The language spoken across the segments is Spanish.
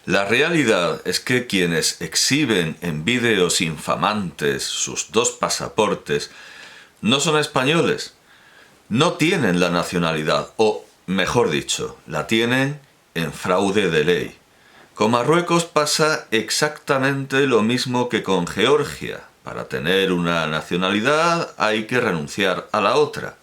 La realidad es que quienes exhiben en vídeos infamantes sus dos pasaportes no son españoles, no tienen la nacionalidad, o mejor dicho, la tienen en fraude de ley. Con Marruecos pasa exactamente lo mismo que con Georgia. Para tener una nacionalidad hay que renunciar a la otra.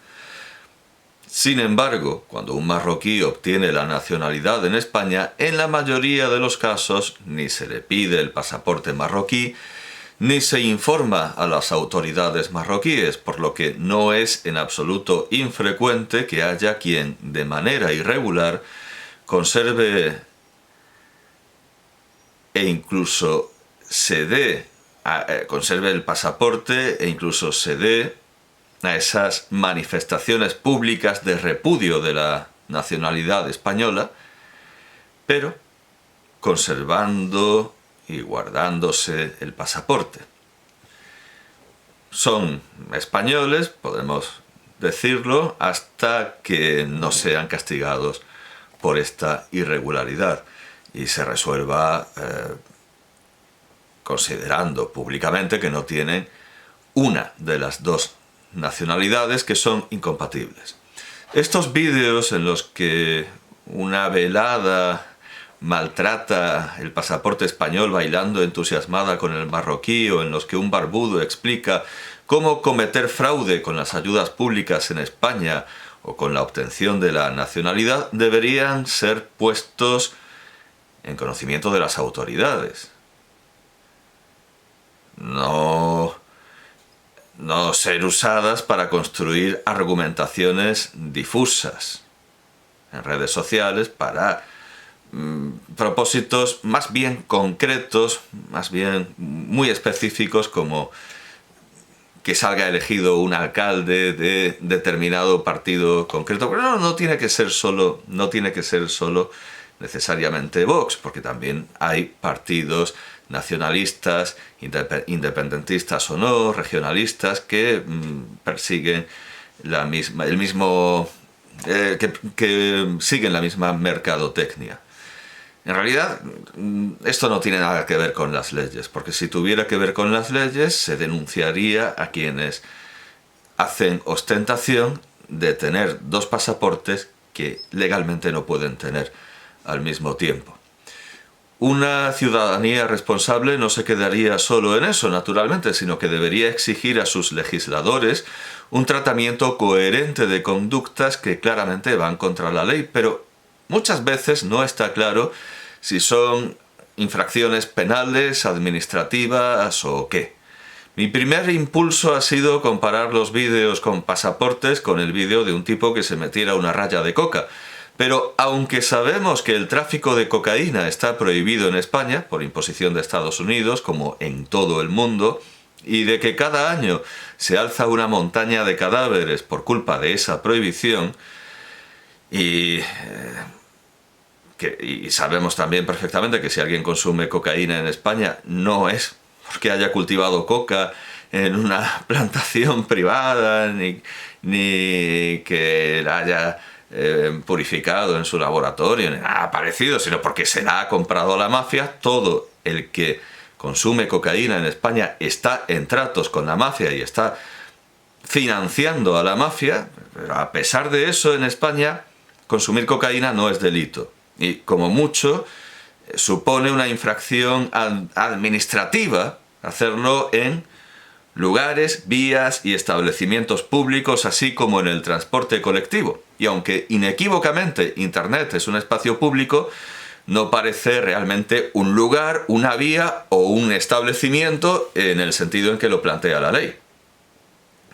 Sin embargo, cuando un marroquí obtiene la nacionalidad en España, en la mayoría de los casos ni se le pide el pasaporte marroquí, ni se informa a las autoridades marroquíes, por lo que no es en absoluto infrecuente que haya quien, de manera irregular, conserve e incluso conserve el pasaporte e incluso se dé a esas manifestaciones públicas de repudio de la nacionalidad española, pero conservando y guardándose el pasaporte. Son españoles, podemos decirlo, hasta que no sean castigados por esta irregularidad y se resuelva considerando públicamente que no tienen una de las dos nacionalidades que son incompatibles. Estos vídeos en los que una velada maltrata el pasaporte español bailando entusiasmada con el marroquí, o en los que un barbudo explica cómo cometer fraude con las ayudas públicas en España o con la obtención de la nacionalidad, deberían ser puestos en conocimiento de las autoridades. No ser usadas para construir argumentaciones difusas en redes sociales para propósitos más bien concretos, más bien muy específicos, como que salga elegido un alcalde de determinado partido concreto. Pero no tiene que ser solo necesariamente Vox, porque también hay partidos nacionalistas, independentistas o no, regionalistas, que persiguen que siguen la misma mercadotecnia. En realidad, esto no tiene nada que ver con las leyes, porque si tuviera que ver con las leyes, se denunciaría a quienes hacen ostentación de tener dos pasaportes que legalmente no pueden tener al mismo tiempo. Una ciudadanía responsable no se quedaría solo en eso, naturalmente, sino que debería exigir a sus legisladores un tratamiento coherente de conductas que claramente van contra la ley, pero muchas veces no está claro si son infracciones penales, administrativas o qué. Mi primer impulso ha sido comparar los vídeos con pasaportes con el vídeo de un tipo que se metiera una raya de coca. Pero aunque sabemos que el tráfico de cocaína está prohibido en España por imposición de Estados Unidos, como en todo el mundo, y de que cada año se alza una montaña de cadáveres por culpa de esa prohibición, y sabemos también perfectamente que si alguien consume cocaína en España no es porque haya cultivado coca en una plantación privada, ni que la haya purificado en su laboratorio, ni nada parecido, sino porque se la ha comprado la mafia. Todo el que consume cocaína en España está en tratos con la mafia y está financiando a la mafia, pero a pesar de eso, en España consumir cocaína no es delito. Y como mucho supone una infracción administrativa hacerlo en lugares, vías y establecimientos públicos, así como en el transporte colectivo. Y aunque inequívocamente Internet es un espacio público, no parece realmente un lugar, una vía o un establecimiento en el sentido en que lo plantea la ley.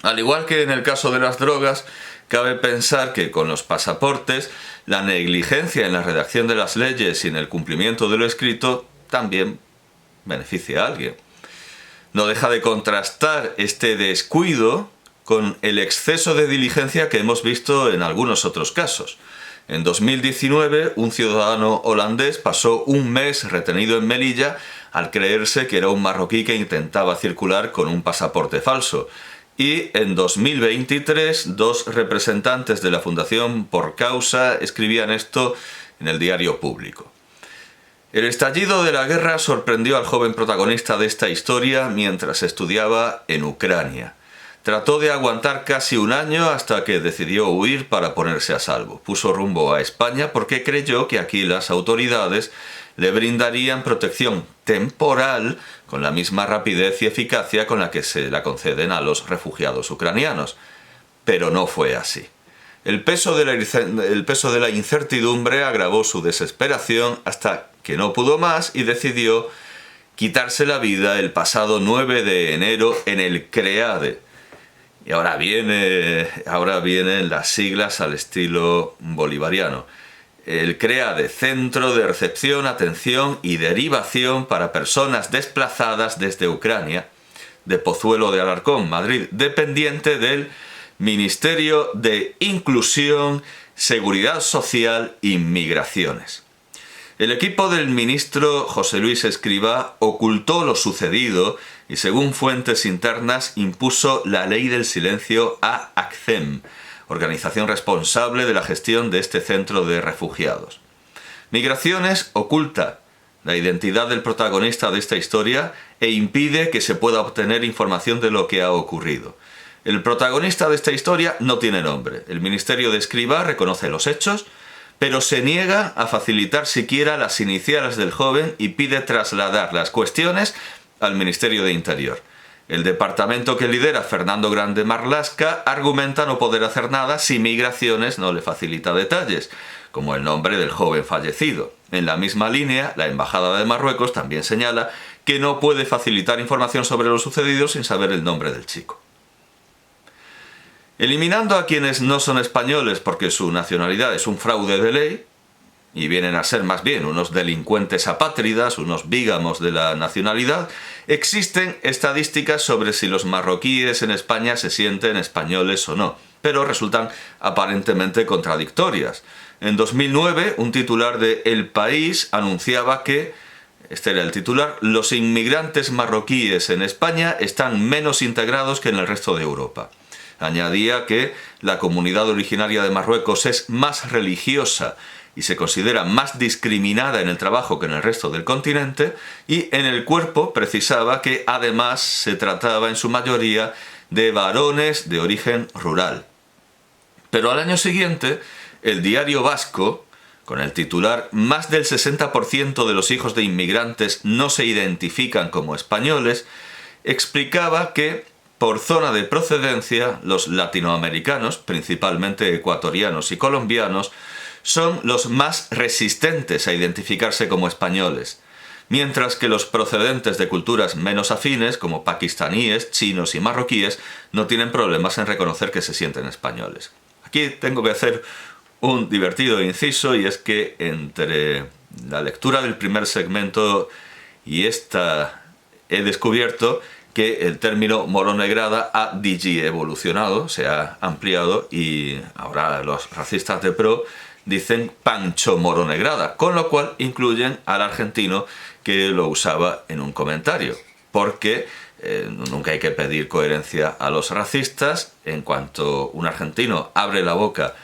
Al igual que en el caso de las drogas, cabe pensar que con los pasaportes, la negligencia en la redacción de las leyes y en el cumplimiento de lo escrito también beneficia a alguien. No deja de contrastar este descuido con el exceso de diligencia que hemos visto en algunos otros casos. En 2019, un ciudadano holandés pasó un mes retenido en Melilla al creerse que era un marroquí que intentaba circular con un pasaporte falso. Y en 2023, dos representantes de la Fundación Por Causa escribían esto en el Diario Público. El estallido de la guerra sorprendió al joven protagonista de esta historia mientras estudiaba en Ucrania. Trató de aguantar casi un año hasta que decidió huir para ponerse a salvo. Puso rumbo a España porque creyó que aquí las autoridades le brindarían protección temporal con la misma rapidez y eficacia con la que se la conceden a los refugiados ucranianos. Pero no fue así. El peso de la incertidumbre agravó su desesperación hasta que no pudo más y decidió quitarse la vida el pasado 9 de enero en el CREADE. Y ahora vienen las siglas al estilo bolivariano. El CREADE, Centro de Recepción, Atención y Derivación para Personas Desplazadas desde Ucrania, de Pozuelo de Alarcón, Madrid, dependiente del Ministerio de Inclusión, Seguridad Social y Migraciones. El equipo del ministro José Luis Escrivá ocultó lo sucedido y, según fuentes internas, impuso la ley del silencio a ACCEM, organización responsable de la gestión de este centro de refugiados. Migraciones oculta la identidad del protagonista de esta historia e impide que se pueda obtener información de lo que ha ocurrido. El protagonista de esta historia no tiene nombre. El ministerio de Escrivá reconoce los hechos, pero se niega a facilitar siquiera las iniciales del joven y pide trasladar las cuestiones al Ministerio de Interior. El departamento que lidera Fernando Grande Marlaska argumenta no poder hacer nada si Migraciones no le facilita detalles, como el nombre del joven fallecido. En la misma línea, la Embajada de Marruecos también señala que no puede facilitar información sobre lo sucedido sin saber el nombre del chico. Eliminando a quienes no son españoles porque su nacionalidad es un fraude de ley, y vienen a ser más bien unos delincuentes apátridas, unos bígamos de la nacionalidad, existen estadísticas sobre si los marroquíes en España se sienten españoles o no, pero resultan aparentemente contradictorias. En 2009, un titular de El País anunciaba que, este era el titular, los inmigrantes marroquíes en España están menos integrados que en el resto de Europa. Añadía que la comunidad originaria de Marruecos es más religiosa y se considera más discriminada en el trabajo que en el resto del continente, y en el cuerpo precisaba que además se trataba en su mayoría de varones de origen rural. Pero al año siguiente, el Diario Vasco, con el titular «Más del 60% de los hijos de inmigrantes no se identifican como españoles», explicaba que por zona de procedencia los latinoamericanos, principalmente ecuatorianos y colombianos, son los más resistentes a identificarse como españoles, mientras que los procedentes de culturas menos afines, como pakistaníes, chinos y marroquíes, no tienen problemas en reconocer que se sienten españoles. Aquí tengo que hacer un divertido inciso, y es que entre la lectura del primer segmento y esta he descubierto que el término moronegrada ha digievolucionado, se ha ampliado, y ahora los racistas de pro dicen Pancho Moronegrada, con lo cual incluyen al argentino que lo usaba en un comentario, porque nunca hay que pedir coherencia a los racistas. En cuanto un argentino abre la boca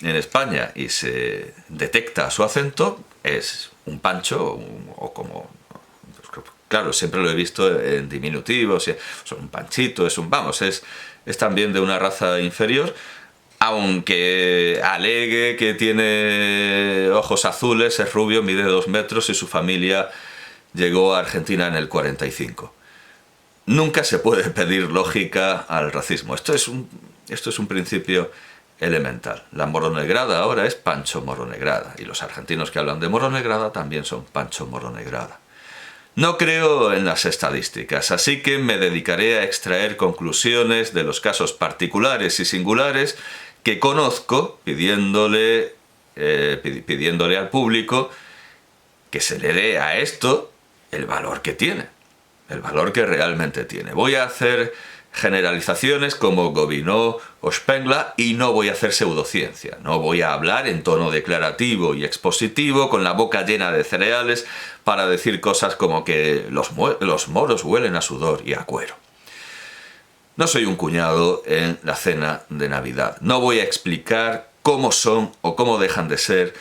en España y se detecta su acento, es un Pancho, o como... Claro, siempre lo he visto en diminutivo, es un Panchito, es también de una raza inferior, aunque alegue que tiene ojos azules, es rubio, mide 2 metros y su familia llegó a Argentina en el 45. Nunca se puede pedir lógica al racismo. Esto es un principio elemental. La moronegrada ahora es Pancho Moronegrada, y los argentinos que hablan de moronegrada también son Pancho Moronegrada. No creo en las estadísticas, así que me dedicaré a extraer conclusiones de los casos particulares y singulares que conozco, pidiéndole al público que se le dé a esto el valor que tiene, el valor que realmente tiene. Voy a hacer generalizaciones como Gobineau o Spengler y no voy a hacer pseudociencia. No voy a hablar en tono declarativo y expositivo con la boca llena de cereales para decir cosas como que los moros huelen a sudor y a cuero. No soy un cuñado en la cena de Navidad. No voy a explicar cómo son o cómo dejan de ser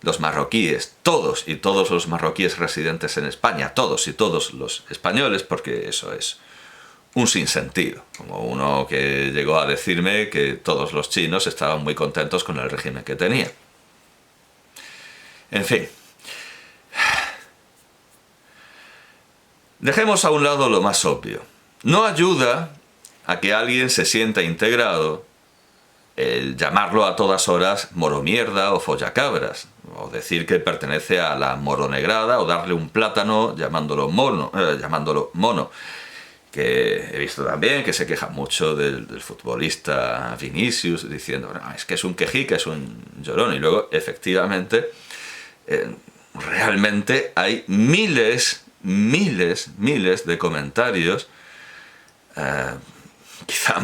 los marroquíes, todos y todos los marroquíes residentes en España, todos y todos los españoles, porque eso es un sinsentido, como uno que llegó a decirme que todos los chinos estaban muy contentos con el régimen que tenía. En fin, dejemos a un lado lo más obvio. No ayuda a que alguien se sienta integrado el llamarlo a todas horas moromierda o follacabras, o decir que pertenece a la moronegrada, o darle un plátano llamándolo mono, que he visto también que se queja mucho del futbolista Vinicius, diciendo, no, es que es un quejica, es un llorón, y luego efectivamente realmente hay miles de comentarios, quizá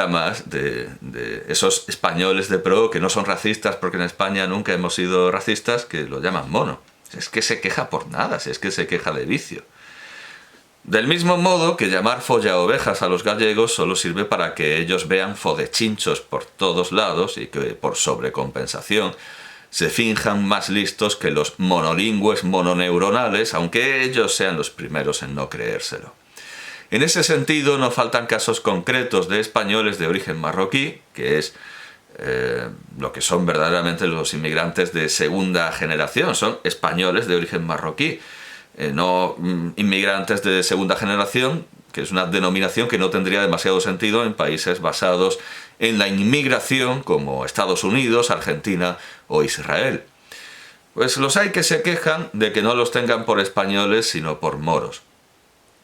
más de esos españoles de pro que no son racistas, porque en España nunca hemos sido racistas, que lo llaman mono. Es que se queja por nada, si es que se queja de vicio. Del mismo modo que llamar follaovejas a los gallegos solo sirve para que ellos vean fodechinchos por todos lados y que por sobrecompensación se finjan más listos que los monolingües mononeuronales, aunque ellos sean los primeros en no creérselo. En ese sentido, no faltan casos concretos de españoles de origen marroquí, que es lo que son verdaderamente los inmigrantes de segunda generación, son españoles de origen marroquí, no inmigrantes de segunda generación, que es una denominación que no tendría demasiado sentido en países basados en la inmigración como Estados Unidos, Argentina o Israel. Pues los hay que se quejan de que no los tengan por españoles, sino por moros.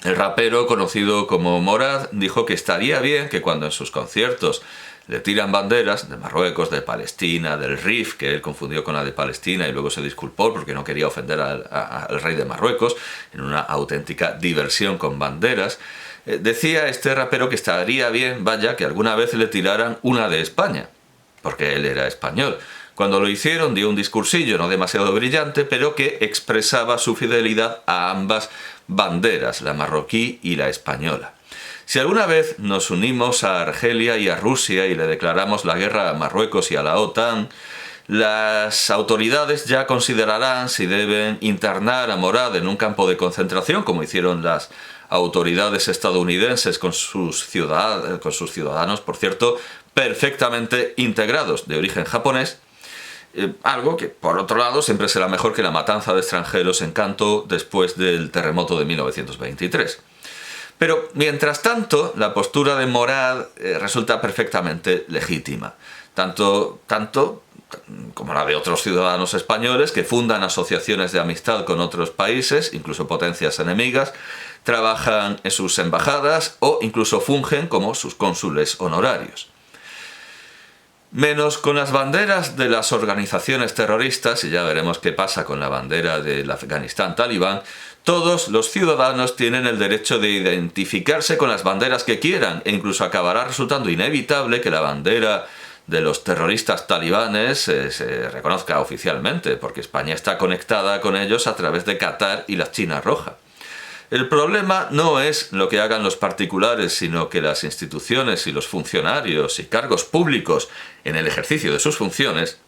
El rapero, conocido como Morad, dijo que estaría bien que cuando en sus conciertos le tiran banderas de Marruecos, de Palestina, del Rif, que él confundió con la de Palestina y luego se disculpó porque no quería ofender al rey de Marruecos, en una auténtica diversión con banderas, decía este rapero que estaría bien, vaya, que alguna vez le tiraran una de España, porque él era español. Cuando lo hicieron dio un discursillo no demasiado brillante, pero que expresaba su fidelidad a ambas banderas, la marroquí y la española. Si alguna vez nos unimos a Argelia y a Rusia y le declaramos la guerra a Marruecos y a la OTAN, las autoridades ya considerarán si deben internar a Morad en un campo de concentración, como hicieron las autoridades estadounidenses con sus ciudadanos, por cierto, perfectamente integrados de origen japonés, algo que, por otro lado, siempre será mejor que la matanza de extranjeros en Kanto después del terremoto de 1923. Pero, mientras tanto, la postura de Morad resulta perfectamente legítima, tanto como la de otros ciudadanos españoles que fundan asociaciones de amistad con otros países, incluso potencias enemigas, trabajan en sus embajadas o incluso fungen como sus cónsules honorarios. Menos con las banderas de las organizaciones terroristas, y ya veremos qué pasa con la bandera del Afganistán talibán, todos los ciudadanos tienen el derecho de identificarse con las banderas que quieran, e incluso acabará resultando inevitable que la bandera de los terroristas talibanes se reconozca oficialmente, porque España está conectada con ellos a través de Qatar y la China Roja. El problema no es lo que hagan los particulares, sino que las instituciones y los funcionarios y cargos públicos en el ejercicio de sus funciones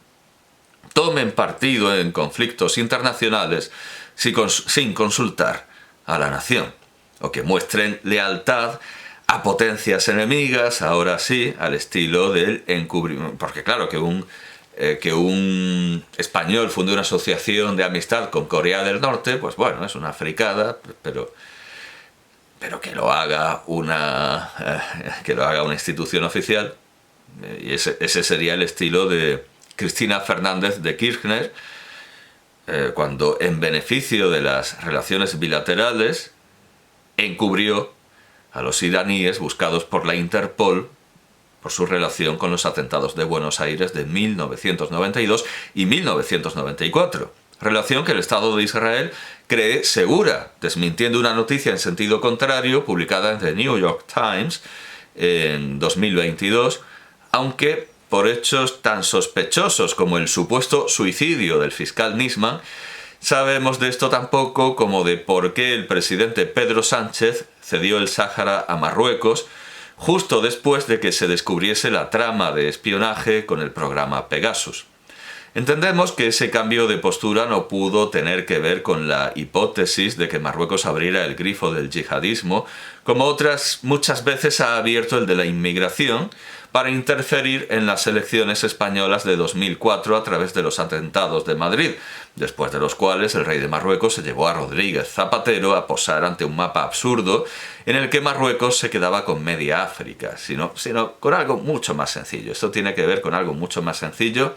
tomen partido en conflictos internacionales sin consultar a la nación, o que muestren lealtad a potencias enemigas, ahora sí, al estilo del encubrimiento. Porque claro, que un español funde una asociación de amistad con Corea del Norte, pues bueno, es una fricada, pero que lo haga una institución oficial, y ese sería el estilo de Cristina Fernández de Kirchner, cuando en beneficio de las relaciones bilaterales encubrió a los iraníes buscados por la Interpol por su relación con los atentados de Buenos Aires de 1992 y 1994. Relación que el Estado de Israel cree segura, desmintiendo una noticia en sentido contrario publicada en The New York Times en 2022, aunque por hechos tan sospechosos como el supuesto suicidio del fiscal Nisman, sabemos de esto tan poco como de por qué el presidente Pedro Sánchez cedió el Sáhara a Marruecos justo después de que se descubriese la trama de espionaje con el programa Pegasus. Entendemos que ese cambio de postura no pudo tener que ver con la hipótesis de que Marruecos abriera el grifo del yihadismo, como otras muchas veces ha abierto el de la inmigración, para interferir en las elecciones españolas de 2004 a través de los atentados de Madrid, después de los cuales el rey de Marruecos se llevó a Rodríguez Zapatero a posar ante un mapa absurdo en el que Marruecos se quedaba con media África, sino con algo mucho más sencillo. Esto tiene que ver con algo mucho más sencillo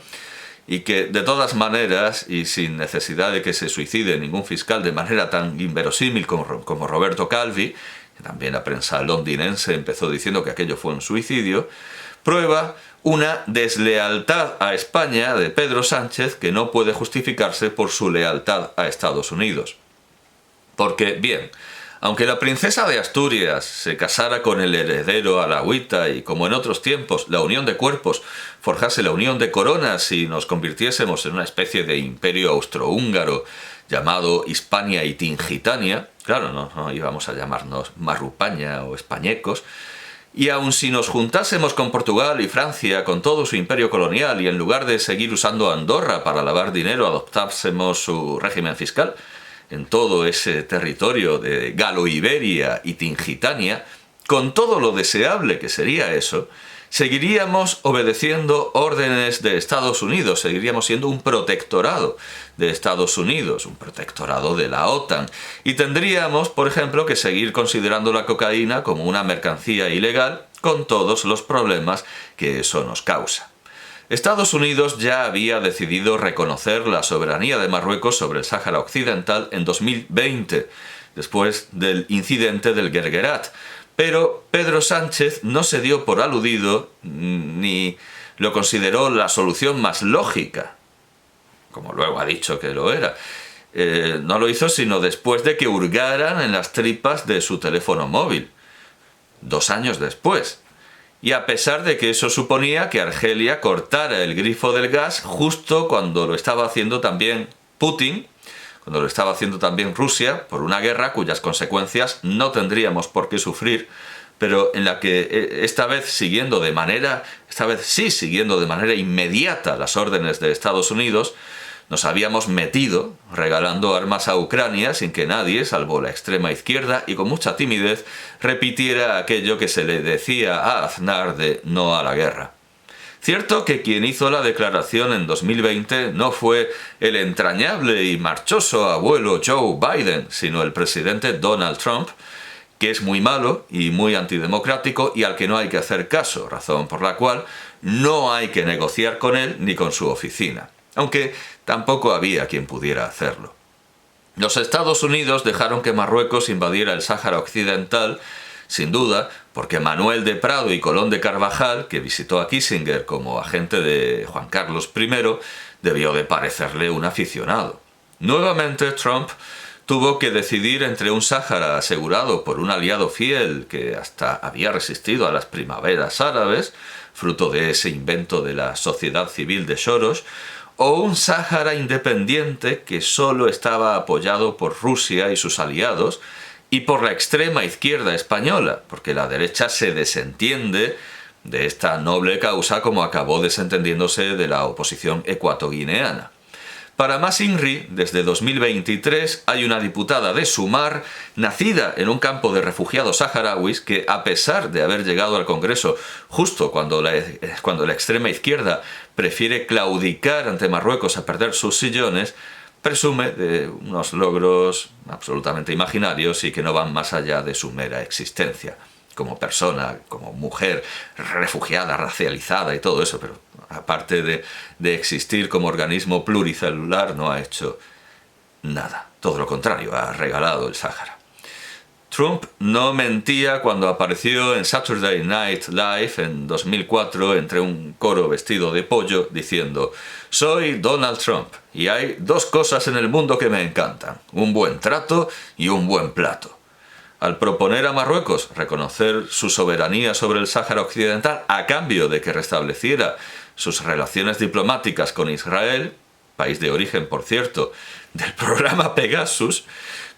y que, de todas maneras, y sin necesidad de que se suicide ningún fiscal de manera tan inverosímil como Roberto Calvi, que también la prensa londinense empezó diciendo que aquello fue un suicidio, prueba una deslealtad a España de Pedro Sánchez que no puede justificarse por su lealtad a Estados Unidos. Porque, bien, aunque la princesa de Asturias se casara con el heredero alauita y, como en otros tiempos, la unión de cuerpos forjase la unión de coronas y nos convirtiésemos en una especie de imperio austrohúngaro llamado Hispania y Tingitania, claro, no íbamos a llamarnos Marrupaña o Españecos, y aun si nos juntásemos con Portugal y Francia, con todo su imperio colonial, y en lugar de seguir usando Andorra para lavar dinero, adoptásemos su régimen fiscal en todo ese territorio de Galo-Iberia y Tingitania, con todo lo deseable que sería eso, seguiríamos obedeciendo órdenes de Estados Unidos, seguiríamos siendo un protectorado de Estados Unidos, un protectorado de la OTAN, y tendríamos, por ejemplo, que seguir considerando la cocaína como una mercancía ilegal, con todos los problemas que eso nos causa. Estados Unidos ya había decidido reconocer la soberanía de Marruecos sobre el Sáhara Occidental en 2020, después del incidente del Guerguerat, pero Pedro Sánchez no se dio por aludido ni lo consideró la solución más lógica, como luego ha dicho que lo era. No lo hizo sino después de que hurgaran en las tripas de su teléfono móvil, 2 años después. Y a pesar de que eso suponía que Argelia cortara el grifo del gas justo cuando lo estaba haciendo también Putin, cuando lo estaba haciendo también Rusia, por una guerra cuyas consecuencias no tendríamos por qué sufrir, pero en la que esta vez siguiendo de manera inmediata las órdenes de Estados Unidos, nos habíamos metido regalando armas a Ucrania sin que nadie, salvo la extrema izquierda, y con mucha timidez, repitiera aquello que se le decía a Aznar de no a la guerra. Cierto que quien hizo la declaración en 2020 no fue el entrañable y marchoso abuelo Joe Biden, sino el presidente Donald Trump, que es muy malo y muy antidemocrático y al que no hay que hacer caso, razón por la cual no hay que negociar con él ni con su oficina, aunque tampoco había quien pudiera hacerlo. Los Estados Unidos dejaron que Marruecos invadiera el Sáhara Occidental, sin duda, porque Manuel de Prado y Colón de Carvajal, que visitó a Kissinger como agente de Juan Carlos I, debió de parecerle un aficionado. Nuevamente, Trump tuvo que decidir entre un Sáhara asegurado por un aliado fiel que hasta había resistido a las primaveras árabes, fruto de ese invento de la sociedad civil de Soros, o un Sáhara independiente que solo estaba apoyado por Rusia y sus aliados, y por la extrema izquierda española, porque la derecha se desentiende de esta noble causa como acabó desentendiéndose de la oposición ecuatoguineana. Para más INRI, desde 2023 hay una diputada de Sumar, nacida en un campo de refugiados saharauis, que a pesar de haber llegado al Congreso justo cuando la extrema izquierda prefiere claudicar ante Marruecos a perder sus sillones, presume de unos logros absolutamente imaginarios y que no van más allá de su mera existencia, como persona, como mujer, refugiada, racializada y todo eso, pero aparte de existir como organismo pluricelular no ha hecho nada, todo lo contrario, ha regalado el Sáhara. Trump no mentía cuando apareció en Saturday Night Live en 2004 entre un coro vestido de pollo diciendo: «Soy Donald Trump y hay 2 cosas en el mundo que me encantan, un buen trato y un buen plato». Al proponer a Marruecos reconocer su soberanía sobre el Sáhara Occidental a cambio de que restableciera sus relaciones diplomáticas con Israel, país de origen, por cierto, del programa Pegasus,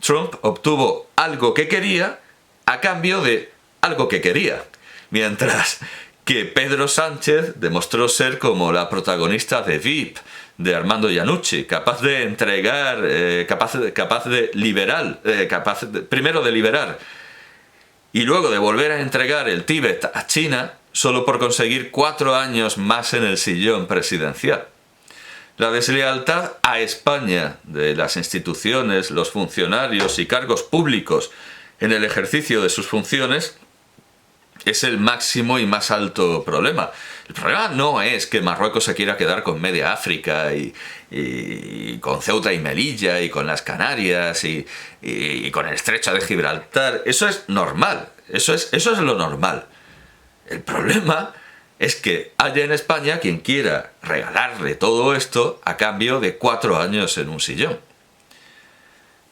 Trump obtuvo algo que quería a cambio de algo que quería, mientras que Pedro Sánchez demostró ser como la protagonista de VIP, de Armando Iannucci, capaz de entregar, primero de liberar y luego de volver a entregar el Tíbet a China, solo por conseguir 4 años más en el sillón presidencial. La deslealtad a España de las instituciones, los funcionarios y cargos públicos en el ejercicio de sus funciones es el máximo y más alto problema. El problema no es que Marruecos se quiera quedar con media África y con Ceuta y Melilla y con las Canarias y con el estrecho de Gibraltar. Eso es normal, eso es lo normal. El problema es que haya en España quien quiera regalarle todo esto a cambio de 4 años en un sillón.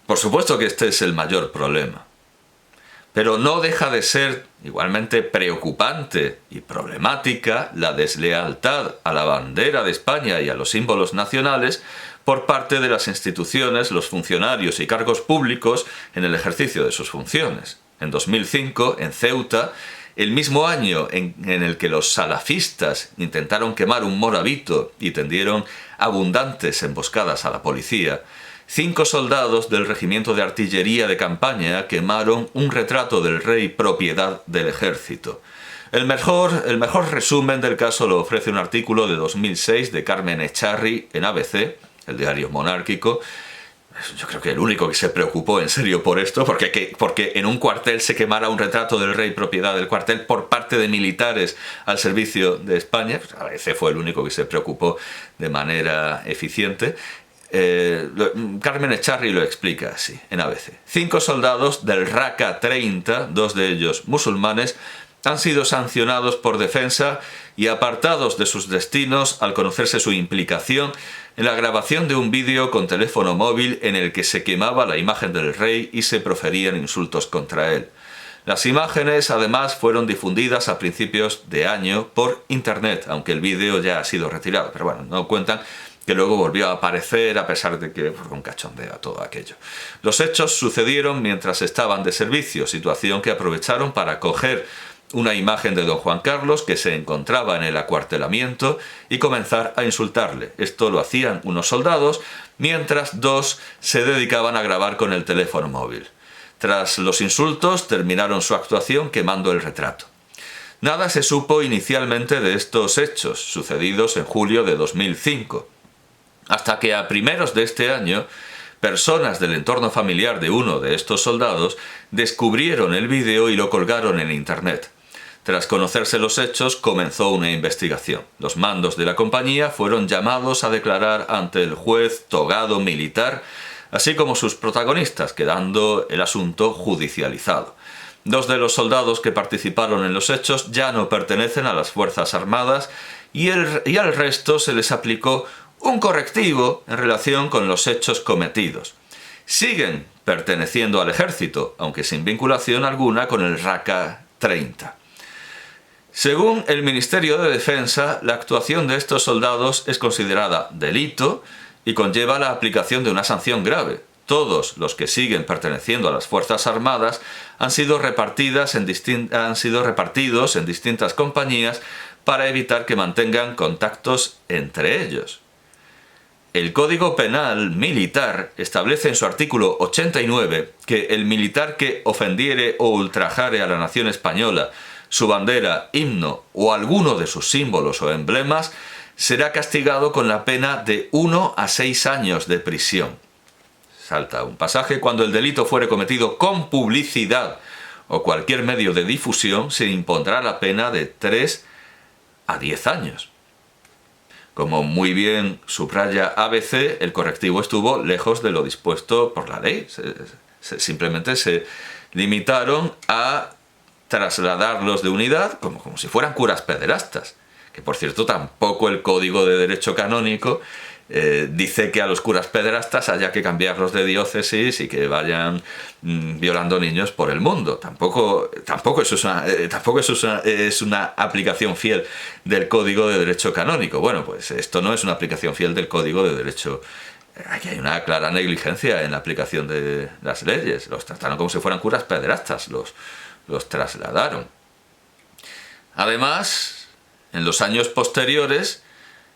Por supuesto que este es el mayor problema. Pero no deja de ser igualmente preocupante y problemática la deslealtad a la bandera de España y a los símbolos nacionales por parte de las instituciones, los funcionarios y cargos públicos en el ejercicio de sus funciones. En 2005, en Ceuta, el mismo año en el que los salafistas intentaron quemar un morabito y tendieron abundantes emboscadas a la policía, 5 soldados del regimiento de artillería de campaña quemaron un retrato del rey propiedad del ejército. El mejor resumen del caso lo ofrece un artículo de 2006 de Carmen Echarri en ABC, el diario monárquico. Yo creo que el único que se preocupó en serio por esto, porque en un cuartel se quemara un retrato del rey propiedad del cuartel por parte de militares al servicio de España. Pues ABC fue el único que se preocupó de manera eficiente. Carmen Echarri lo explica así, en ABC. 5 soldados del Raqqa 30, 2 de ellos musulmanes, han sido sancionados por defensa y apartados de sus destinos al conocerse su implicación en la grabación de un vídeo con teléfono móvil en el que se quemaba la imagen del rey y se proferían insultos contra él. Las imágenes, además, fueron difundidas a principios de año por internet, aunque el vídeo ya ha sido retirado. Pero bueno, no cuentan que luego volvió a aparecer a pesar de que fue un cachondeo todo aquello. Los hechos sucedieron mientras estaban de servicio, situación que aprovecharon para coger una imagen de don Juan Carlos que se encontraba en el acuartelamiento y comenzar a insultarle. Esto lo hacían unos soldados, mientras 2 se dedicaban a grabar con el teléfono móvil. Tras los insultos terminaron su actuación quemando el retrato. Nada se supo inicialmente de estos hechos, sucedidos en julio de 2005. Hasta que a primeros de este año, personas del entorno familiar de uno de estos soldados descubrieron el vídeo y lo colgaron en internet. Tras conocerse los hechos, comenzó una investigación. Los mandos de la compañía fueron llamados a declarar ante el juez togado militar, así como sus protagonistas, quedando el asunto judicializado. 2 de los soldados que participaron en los hechos ya no pertenecen a las Fuerzas Armadas y al resto se les aplicó un correctivo en relación con los hechos cometidos. Siguen perteneciendo al ejército, aunque sin vinculación alguna con el Raqqa 30. Según el Ministerio de Defensa, la actuación de estos soldados es considerada delito y conlleva la aplicación de una sanción grave. Todos los que siguen perteneciendo a las Fuerzas Armadas han sido repartidos en distintas compañías para evitar que mantengan contactos entre ellos. El Código Penal Militar establece en su artículo 89 que el militar que ofendiere o ultrajare a la nación española, su bandera, himno o alguno de sus símbolos o emblemas será castigado con la pena de 1 a 6 años de prisión. Salta un pasaje: cuando el delito fuere cometido con publicidad o cualquier medio de difusión, se impondrá la pena de 3 a 10 años. Como muy bien subraya ABC, el correctivo estuvo lejos de lo dispuesto por la ley. Simplemente se limitaron a trasladarlos de unidad como si fueran curas pederastas. Que por cierto tampoco el Código de Derecho Canónico dice que a los curas pederastas haya que cambiarlos de diócesis y que vayan violando niños por el mundo. Tampoco eso es una aplicación fiel del Código de Derecho Canónico. Bueno, pues esto no es una aplicación fiel del Código de Derecho. Aquí hay una clara negligencia en la aplicación de las leyes. Los trataron como si fueran curas pederastas, los trasladaron. Además, en los años posteriores,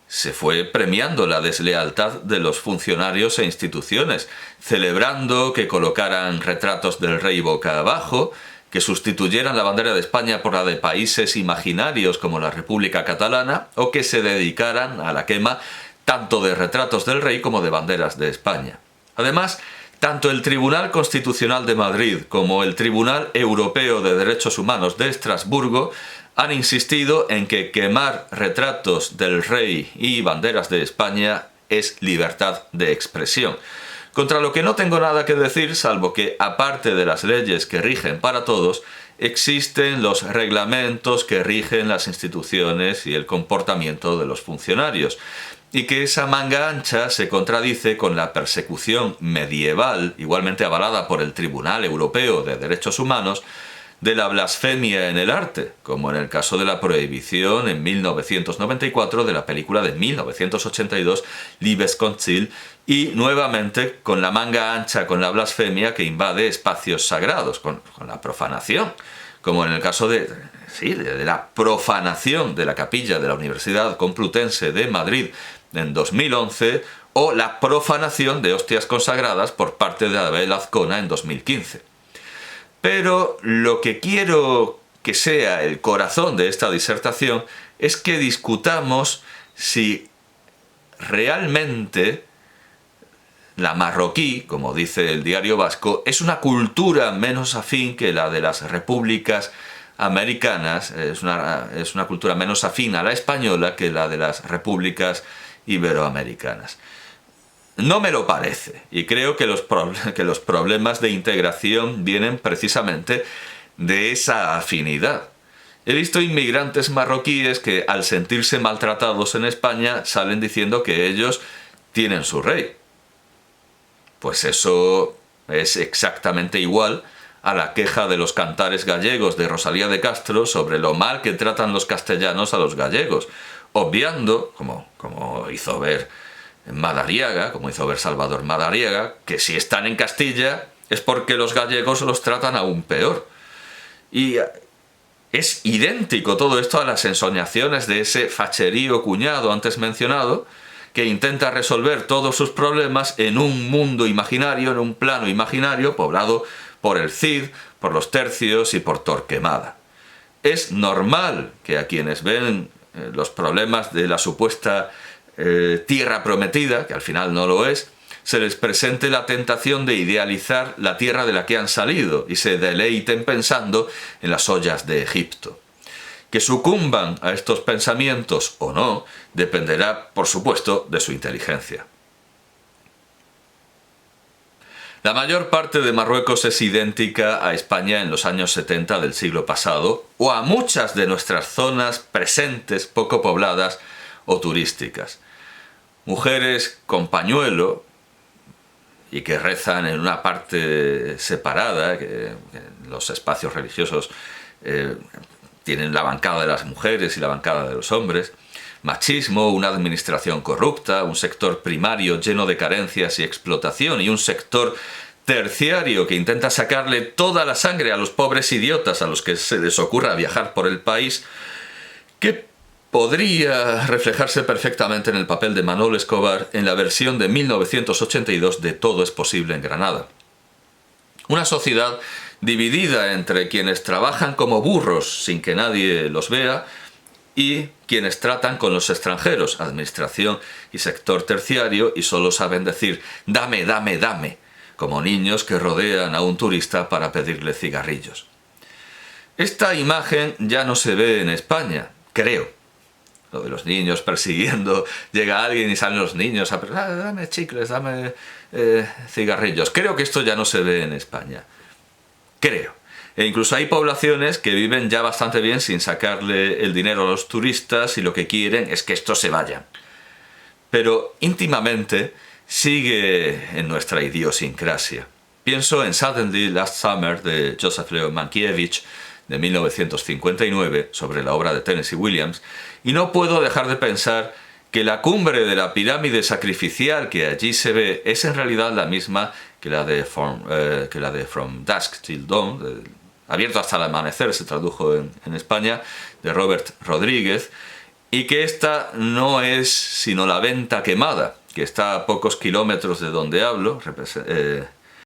se fue premiando la deslealtad de los funcionarios e instituciones, celebrando que colocaran retratos del rey boca abajo, que sustituyeran la bandera de España por la de países imaginarios como la República Catalana, o que se dedicaran a la quema tanto de retratos del rey como de banderas de España. Además, tanto el Tribunal Constitucional de Madrid como el Tribunal Europeo de Derechos Humanos de Estrasburgo han insistido en que quemar retratos del rey y banderas de España es libertad de expresión. Contra lo que no tengo nada que decir, salvo que, aparte de las leyes que rigen para todos, existen los reglamentos que rigen las instituciones y el comportamiento de los funcionarios, y que esa manga ancha se contradice con la persecución medieval, igualmente avalada por el Tribunal Europeo de Derechos Humanos, de la blasfemia en el arte, como en el caso de la prohibición en 1994 de la película de 1982 Liebeskonzil, y nuevamente con la manga ancha con la blasfemia que invade espacios sagrados, con la profanación, como en el caso de la profanación de la capilla de la Universidad Complutense de Madrid en 2011, o la profanación de hostias consagradas por parte de Abel Azcona en 2015. Pero lo que quiero que sea el corazón de esta disertación es que discutamos si realmente la marroquí, como dice el Diario Vasco, es una cultura menos afín que la de las repúblicas americanas, es una cultura menos afín a la española que la de las repúblicas iberoamericanas. No me lo parece, y creo que los problemas de integración vienen precisamente de esa afinidad. He visto inmigrantes marroquíes que, al sentirse maltratados en España, salen diciendo que ellos tienen su rey. Pues eso es exactamente igual a la queja de los cantares gallegos de Rosalía de Castro sobre lo mal que tratan los castellanos a los gallegos, obviando, como hizo ver Madariaga, como hizo ver Salvador Madariaga, que si están en Castilla es porque los gallegos los tratan aún peor. Y es idéntico todo esto a las ensoñaciones de ese facherío cuñado antes mencionado, que intenta resolver todos sus problemas en un mundo imaginario, en un plano imaginario poblado por el Cid, por los tercios y por Torquemada. Es normal que a quienes ven los problemas de la supuesta tierra prometida, que al final no lo es, se les presente la tentación de idealizar la tierra de la que han salido y se deleiten pensando en las ollas de Egipto. Que sucumban a estos pensamientos o no dependerá, por supuesto, de su inteligencia. La mayor parte de Marruecos es idéntica a España en los años 70 del siglo pasado, o a muchas de nuestras zonas presentes poco pobladas o turísticas. Mujeres con pañuelo y que rezan en una parte separada, que en los espacios religiosos tienen la bancada de las mujeres y la bancada de los hombres, machismo, una administración corrupta, un sector primario lleno de carencias y explotación y un sector terciario que intenta sacarle toda la sangre a los pobres idiotas a los que se les ocurra viajar por el país, que podría reflejarse perfectamente en el papel de Manolo Escobar en la versión de 1982 de Todo es posible en Granada. Una sociedad dividida entre quienes trabajan como burros sin que nadie los vea y quienes tratan con los extranjeros, administración y sector terciario, y solo saben decir «dame, dame, dame», como niños que rodean a un turista para pedirle cigarrillos. Esta imagen ya no se ve en España, creo. Lo de los niños persiguiendo, llega alguien y salen los niños a pedir «dame chicles, dame cigarrillos». Creo que esto ya no se ve en España. Creo. E incluso hay poblaciones que viven ya bastante bien sin sacarle el dinero a los turistas y lo que quieren es que estos se vayan. Pero íntimamente sigue en nuestra idiosincrasia. Pienso en Suddenly Last Summer de Joseph Leo Mankiewicz de 1959 sobre la obra de Tennessee Williams, y no puedo dejar de pensar que la cumbre de la pirámide sacrificial que allí se ve es en realidad la misma que la de From Dusk Till Dawn, Abierto hasta el amanecer se tradujo en España, de Robert Rodríguez, y que esta no es sino la venta quemada, que está a pocos kilómetros de donde hablo,